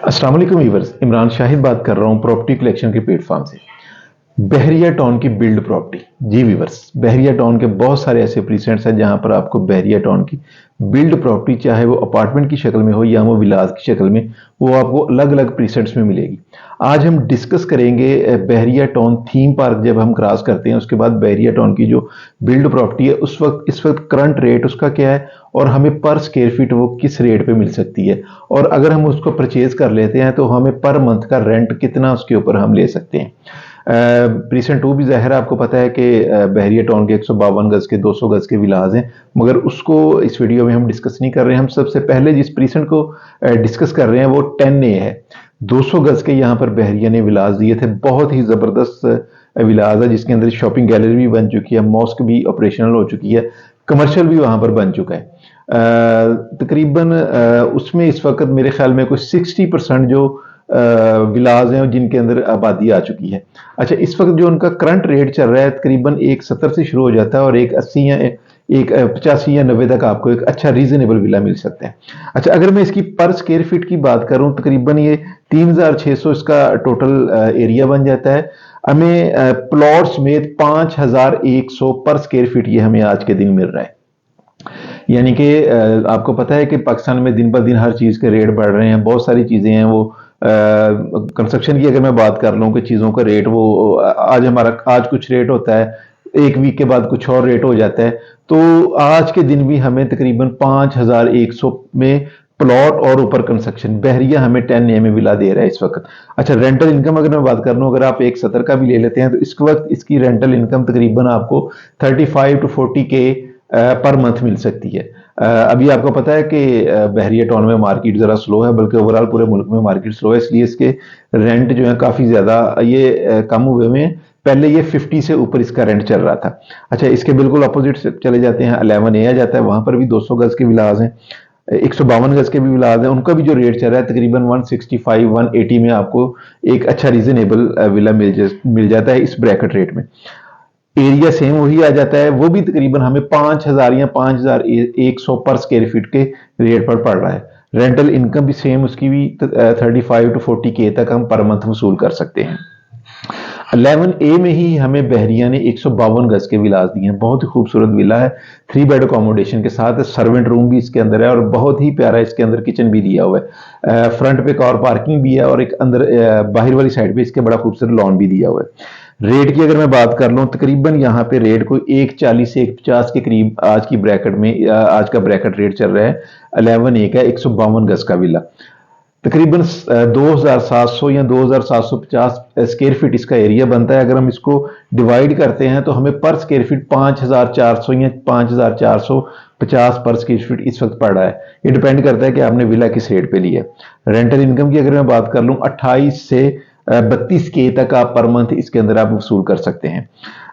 अस्सलाम वालेकुम व्यूअर्स, इमरान शाहिद बात कर रहा हूँ प्रॉपर्टी कलेक्शन के प्लेटफॉर्म से। बहरिया टाउन की बिल्ड प्रॉपर्टी। जी व्यूअर्स, बहरिया टाउन के बहुत सारे ऐसे प्रीसेंट्स हैं जहां पर आपको बहरिया टाउन की बिल्ड प्रॉपर्टी, चाहे वो अपार्टमेंट की शक्ल में हो या वो विलास की शक्ल में, वो आपको अलग अलग प्रीसेंट्स में मिलेगी। आज हम डिस्कस करेंगे बहरिया टाउन थीम पार्क जब हम क्रॉस करते हैं उसके बाद बहरिया टाउन की जो बिल्ड प्रॉपर्टी है उस वक्त इस वक्त करंट रेट उसका क्या है और हमें पर स्क्वायर फीट वो किस रेट पे मिल सकती है, और अगर हम उसको परचेज कर लेते हैं तो हमें पर मंथ का रेंट कितना उसके ऊपर हम ले सकते हैं। प्रीसेंट टू भी ज़ाहिर आपको पता है कि बहरिया टाउन के 152 गज के 200 गज के विलाज हैं, मगर उसको इस वीडियो में हम डिस्कस नहीं कर रहे हैं। हम सबसे पहले जिस प्रीसेंट को डिस्कस कर रहे हैं वो 10A है। 200 गज के यहाँ पर बहरिया ने विलाज दिए थे। बहुत ही ज़बरदस्त विलाज है जिसके अंदर शॉपिंग गैलरी भी बन चुकी है, मॉस्क भी ऑपरेशनल हो चुकी है, कमर्शियल भी वहाँ पर बन चुका है। तकरीबन उसमें इस वक्त मेरे ख्याल में कोई 60% जो विलाज हैं जिनके अंदर आबादी आ चुकी है। अच्छा, इस वक्त जो उनका करंट रेट चल रहा है तकरीबन 170 से शुरू हो जाता है और 180 या एक 85 या 90 तक आपको एक अच्छा रीजनेबल विला मिल सकता है। अच्छा, अगर मैं इसकी पर स्क्वायर फीट की बात करूं तकरीबन ये 3600 इसका टोटल एरिया बन जाता है। हमें प्लॉट समेत 5100 पर स्क्वायर फीट ये हमें आज के दिन मिल रहा है। यानी कि आपको पता है कि पाकिस्तान में दिन ब दिन हर चीज़ के रेट बढ़ रहे हैं, बहुत सारी चीज़ें हैं वो कंस्ट्रक्शन की अगर मैं बात कर लूँ कि चीज़ों का रेट वो आज कुछ रेट होता है, एक वीक के बाद कुछ और रेट हो जाता है। तो आज के दिन भी हमें तकरीबन 5100 में प्लॉट और ऊपर कंस्ट्रक्शन बहरिया हमें 10A में विला दे रहा है इस वक्त। अच्छा, रेंटल इनकम अगर मैं बात कर लूँ, अगर आप 170 का भी ले लेते हैं तो इस वक्त इसकी रेंटल इनकम तकरीबन आपको 35 to 40K पर मंथ मिल सकती है। अभी आपको पता है कि बहरिया टाउन में मार्केट ज़रा स्लो है, बल्कि ओवरऑल पूरे मुल्क में मार्केट स्लो है, इसलिए इसके रेंट जो है काफ़ी ज़्यादा ये कम हुए हुए हैं। पहले ये 50 से ऊपर इसका रेंट चल रहा था। अच्छा, इसके बिल्कुल अपोजिट से चले जाते हैं, 11A आ जाता है, वहाँ पर भी 200 गज के विलाज हैं, 152 गज के भी विलाज हैं, उनका भी जो रेट चल रहा है तकरीबन 165 180 में आपको एक अच्छा रीजनेबल विला मिल जाता है इस ब्रैकेट रेट में। एरिया सेम वही आ जाता है, वो भी तकरीबन हमें 5000 या 5100 पर स्क्वायर फीट के रेट पर पड़ रहा है। रेंटल इनकम भी सेम, उसकी भी 35 to 40K तक हम पर मंथ वसूल कर सकते हैं। 11A में ही हमें बहरिया ने 152 गज के विलास दिए हैं। बहुत ही खूबसूरत विला है, 3 बेड अकोमोडेशन के साथ, सर्वेंट रूम भी इसके अंदर है और बहुत ही प्यारा इसके अंदर किचन भी दिया हुआ है। फ्रंट पे कार पार्किंग भी है और एक अंदर बाहर वाली साइड पे इसके बड़ा खूबसूरत लॉन भी दिया हुआ है। रेट की अगर मैं बात कर लूँ तकरीबन यहाँ पे रेट कोई 140 से 150 के करीब आज की ब्रैकेट में आज का ब्रैकेट रेट चल रहा है। 11A का 152 गज का विला तकरीबन 2700 या 2750 स्क्वायर फीट इसका एरिया बनता है। अगर हम इसको डिवाइड करते हैं तो हमें पर स्क्वायर फीट 5400 या 5450 पर स्क्वायर फीट इस वक्त पड़ रहा है। ये डिपेंड करता है कि आपने विला किस रेट पे लिया है। रेंटल इनकम की अगर मैं बात कर लूँ 28 से 32K तक आप पर मंथ इसके अंदर आप वसूल कर सकते हैं।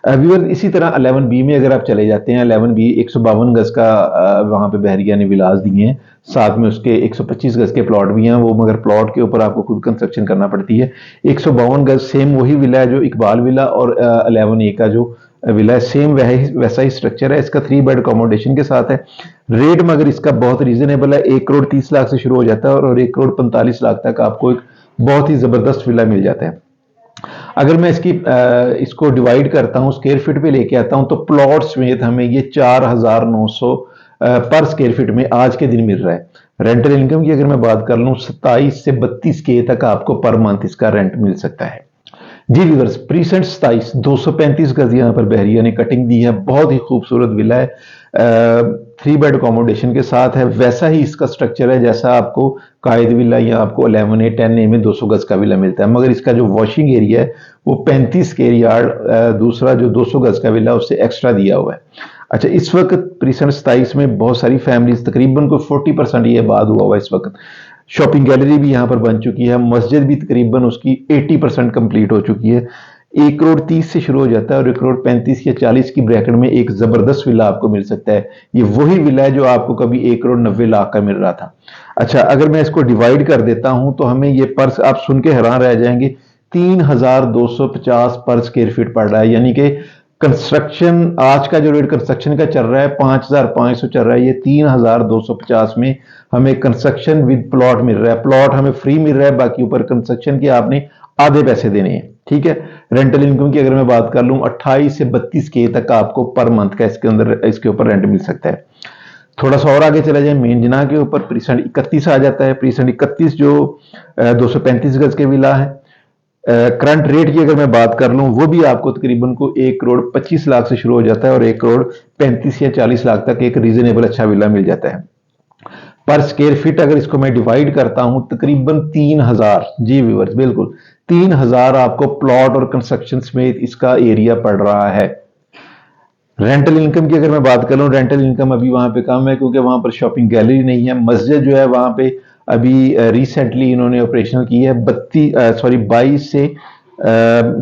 व्यूअर, इसी तरह 11B में अगर आप चले जाते हैं, 11B 152 गज का वहां पे बहरिया ने विलास दिए हैं, साथ में उसके 125 गज के प्लॉट भी हैं वो, मगर प्लॉट के ऊपर आपको खुद कंस्ट्रक्शन करना पड़ती है। 152 गज सेम वही विला है जो इकबाल विला और 11A का जो विला है, सेम वैसा ही स्ट्रक्चर है। इसका 3 बेड अकोमोडेशन के साथ है। रेट मगर इसका बहुत रीजनेबल है, 1 करोड़ 30 लाख से शुरू हो जाता है और 1 करोड़ 45 लाख तक आपको एक बहुत ही जबरदस्त विला मिल जाता है। अगर मैं इसको डिवाइड करता हूँ, स्क्वायर फीट पे लेके आता हूँ, तो प्लॉट समेत हमें ये 4900 पर स्क्वायर फीट में आज के दिन मिल रहा है। रेंटल इनकम की अगर मैं बात कर लूँ 27 से 32K तक आपको पर मंथ इसका रेंट मिल सकता है। जी व्यूअर्स, प्रीसेंट 27 235 गज यहाँ पर बहरिया ने कटिंग दी है। बहुत ही खूबसूरत विला है, 3 बेड अकोमोडेशन के साथ है। वैसा ही इसका स्ट्रक्चर है जैसा आपको कायद विला या आपको 11A 10A में 200 गज का विला मिलता है, मगर इसका जो वॉशिंग एरिया है वो 35 स्क्वायर यार्ड दूसरा जो 200 गज का विला उससे एक्स्ट्रा दिया हुआ है। अच्छा, इस वक्त प्रीसेंट 27 में बहुत सारी फैमिलीज तकरीबन को 40% ये आबाद हुआ हुआ है इस वक्त। शॉपिंग गैलरी भी यहाँ पर बन चुकी है, मस्जिद भी तकरीबन उसकी 80% कंप्लीट हो चुकी है। 1 करोड़ 30 से शुरू हो जाता है और 1 करोड़ 35 या 40 की ब्रैकेट में एक जबरदस्त विला आपको मिल सकता है। ये वही विला है जो आपको कभी 1 करोड़ 90 लाख का मिल रहा था। अच्छा, अगर मैं इसको डिवाइड कर देता हूं तो हमें ये पर, आप सुन के हैरान रह जाएंगे, 3250 पर स्क्वायर फीट पड़ रहा है। यानी कि कंस्ट्रक्शन आज का जो रेट कंस्ट्रक्शन का चल रहा है 5,500 चल रहा है, ये 3,250 में हमें कंस्ट्रक्शन विद प्लॉट मिल रहा है। प्लॉट हमें फ्री मिल रहा है, बाकी ऊपर कंस्ट्रक्शन के आपने आधे पैसे देने हैं, ठीक है। रेंटल इनकम की अगर मैं बात कर लूं 28 से 32 के तक आपको पर मंथ का इसके ऊपर रेंट मिल सकता है। थोड़ा सा और आगे चला जाए मेन जना के ऊपर, प्रीसेंट 31 आ जाता है। प्रीसेंट 31 जो 235 गज के विला है, करंट रेट की अगर मैं बात कर लूं वो भी आपको तकरीबन को 1,25,00,000 से शुरू हो जाता है और 1,35 या 40 लाख तक एक रीजनेबल अच्छा विला मिल जाता है। पर स्क्वायर फीट अगर इसको मैं डिवाइड करता हूं तकरीबन 3,000, जी व्यूअर्स बिल्कुल 3,000 आपको प्लॉट और कंस्ट्रक्शन समेत इसका एरिया पड़ रहा है। रेंटल इनकम की अगर मैं बात करूं, रेंटल इनकम अभी वहां पे कम है क्योंकि वहां पर शॉपिंग गैलरी नहीं है। मस्जिद जो है वहां पे अभी रिसेंटली इन्होंने ऑपरेशनल की है। 22 से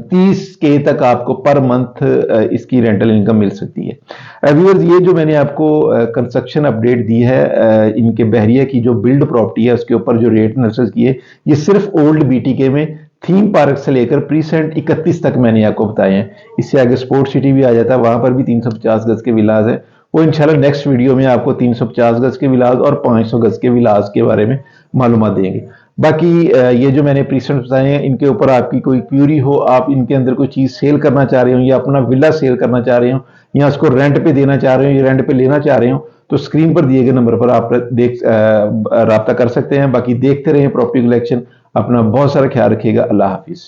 30 के तक आपको पर मंथ इसकी रेंटल इनकम मिल सकती है। व्यूअर्स ये जो मैंने आपको कंस्ट्रक्शन अपडेट दी है इनके बहरिया की जो बिल्ड प्रॉपर्टी है उसके ऊपर जो रेट नर्सेस किए, ये सिर्फ ओल्ड बीटीके में थीम पार्क से लेकर प्रीसेंट 31 तक मैंने आपको बताए हैं। इससे आगे स्पोर्ट सिटी भी आ जाता है, वहां पर भी 350 गज के विलास है। वो इंशाल्लाह नेक्स्ट वीडियो में आपको 350 गज के विलास और 500 गज के विलास के बारे में मालूमात देंगे। बाकी ये जो मैंने प्रीसेंट बताए हैं इनके ऊपर आपकी कोई क्यूरी हो, आप इनके अंदर कोई चीज सेल करना चाह रहे हो या अपना विला सेल करना चाह रहे हो या उसको रेंट पे देना चाह रहे हो या रेंट पे लेना चाह रहे हो, तो स्क्रीन पर दिए गए नंबर पर आप राब्ता कर सकते हैं। बाकी देखते रहें प्रॉपर्टी कलेक्शन। अपना बहुत सारा ख्याल रखिएगा। अल्लाह हाफिज।